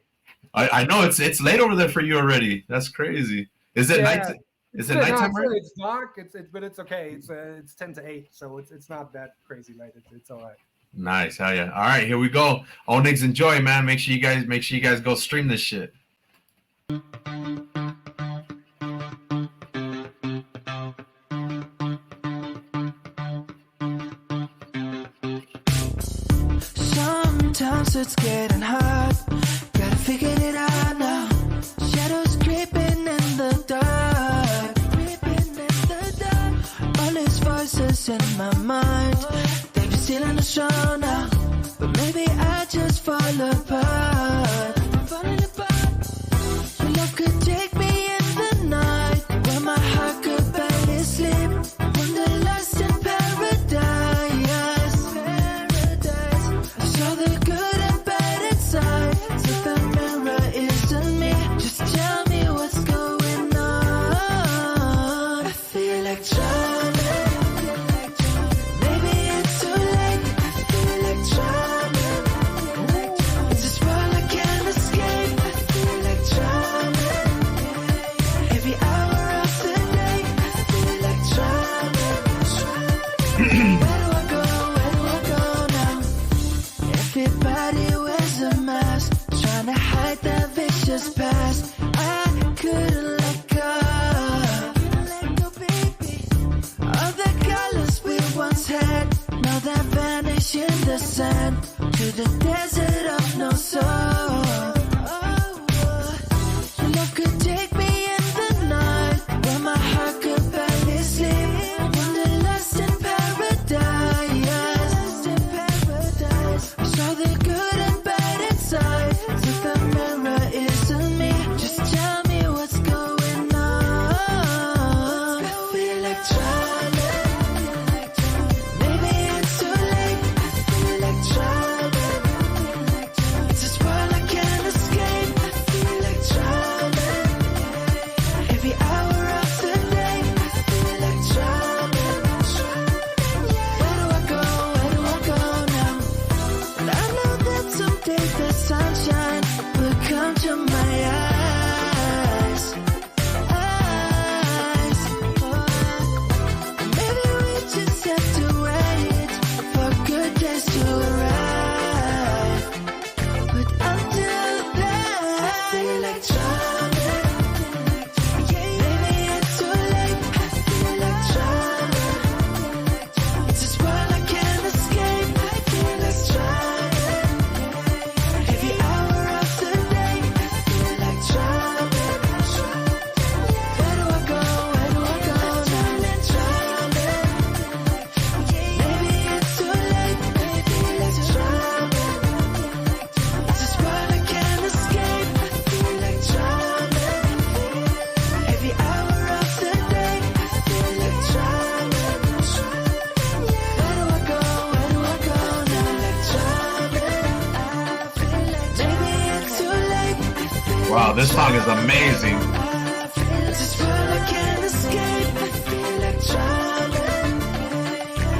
Speaker 1: I know it's late over there for you already. That's crazy. Is it night? Is it nighttime?
Speaker 2: No, it's dark. But it's okay. It's 10 to 8, so it's not that crazy late. It's all right.
Speaker 1: Nice, hell yeah! All right, here we go. ONiGS Enjoy, man. Make sure you guys go stream this shit.
Speaker 4: Sometimes it's getting hard. Gotta figure it out now. Shadows creeping in the dark. All these voices in my mind, they be stealing the show now. But maybe I just fall apart. Your love could take me in the night, where my heart could barely sleep. Wanderlust in paradise. I saw the good and bad inside. So the mirror isn't me. Just tell me what's going on. I feel like drowning. Maybe it's too late. I feel like drowning. It's just all I can years passed, I couldn't let go. All the colors we once had, now they're vanish in the sand, to the desert of no soul. Your love could take me in the night, where my heart could barely sleep. Wanderlust in paradise. I saw the good and bad inside, so the mirror isn't me. Just tell me what's going on. I feel like trying. Maybe it's too late. I feel like trying. It's this world I can't escape. I feel like trying. Every hour of the day, I feel like trying. Where do I go? Where do I go now? And I know that someday the sunshine will come to my eyes. Maybe we just have to wait for good days to arrive. But until then, I feel like trying. Maybe it's too late. I feel like trying. It's this world I can't escape. I feel like trying. Every hour of the day, I feel like trying. Where do I go? Where do I go now? Trying. Maybe it's too late. Maybe let's try. It's this world I can't escape. I feel like trying. Every hour of the day, I feel like trying. Where do I go? Where do I go now? Like trying. Maybe it's too late. I feel
Speaker 1: Wow, this song is amazing.
Speaker 4: it's this world I can't escape. I feel like trying.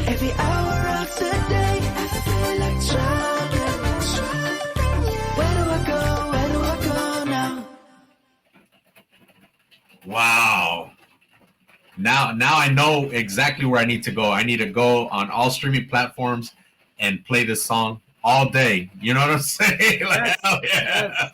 Speaker 4: Every hour of the day, I feel like trying. Where do I go? Where do I go now?
Speaker 1: Wow. Now I know exactly where I need to go. I need to go on all streaming platforms and play this song all day. You know what I'm saying? Like,
Speaker 2: Yes.
Speaker 1: hell yeah.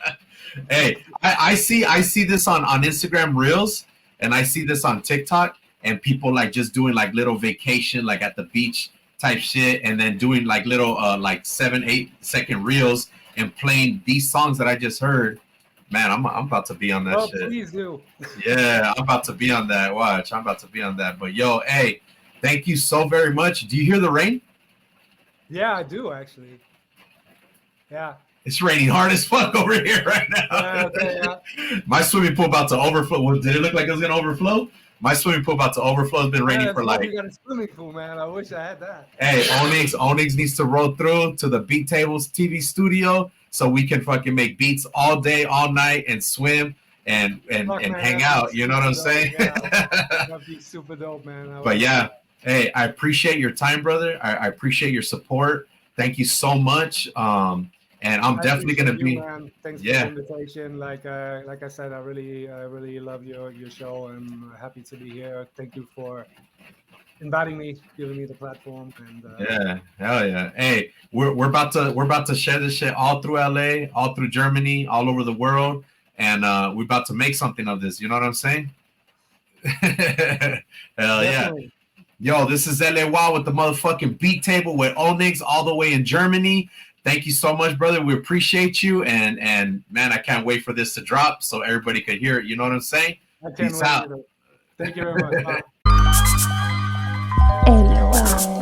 Speaker 1: Hey, I see this on Instagram Reels, and I see this on TikTok, and people like just doing like little vacation, like at the beach type shit, and then doing like little like 7-8 second reels and playing these songs that I just heard. Man, I'm about to be on that
Speaker 2: Oh,
Speaker 1: shit.
Speaker 2: please do.
Speaker 1: Yeah, I'm about to be on that. Watch, I'm about to be on that. But yo, hey, thank you so very much. Do you hear the rain?
Speaker 2: Yeah, I do actually. Yeah.
Speaker 1: It's raining hard as fuck over here right now.
Speaker 2: Okay, yeah.
Speaker 1: My swimming pool about to overflow. Did it look like it was gonna overflow? My swimming pool about to overflow. It's been raining
Speaker 2: Yeah,
Speaker 1: for
Speaker 2: that's why
Speaker 1: like.
Speaker 2: we got a swimming pool, man. I wish I had that.
Speaker 1: Hey, ONiGS needs to roll through to the Beat Tables TV studio so we can fucking make beats all day, all night, and swim and
Speaker 2: Fuck, man,
Speaker 1: hang
Speaker 2: that'd
Speaker 1: out.
Speaker 2: be
Speaker 1: You know what I'm
Speaker 2: super
Speaker 1: saying?
Speaker 2: dope, yeah. That'd be super dope, man. I
Speaker 1: But
Speaker 2: would-
Speaker 1: yeah, hey, I appreciate your time, brother. I appreciate your support. Thank you so much. And I'm
Speaker 2: I
Speaker 1: definitely gonna
Speaker 2: appreciate
Speaker 1: be.
Speaker 2: you, man. Thanks
Speaker 1: Yeah.
Speaker 2: for the invitation. Like I said, I really love your show. I'm happy to be here. Thank you for inviting me, giving me the platform. And
Speaker 1: Yeah, hell yeah. Hey, we're about to share this shit all through LA, all through Germany, all over the world, and we're about to make something of this. You know what I'm saying? Hell yeah.
Speaker 2: definitely.
Speaker 1: Yo, this is LA Wow with the motherfucking beat table with ONiGS all the way in Germany. Thank you so much, brother. We appreciate you. And man, I can't wait for this to drop so everybody could hear it. You know what I'm saying?
Speaker 2: I can't
Speaker 1: Peace
Speaker 2: wait
Speaker 1: out.
Speaker 2: either. Thank you very much. Bye.
Speaker 3: LOL.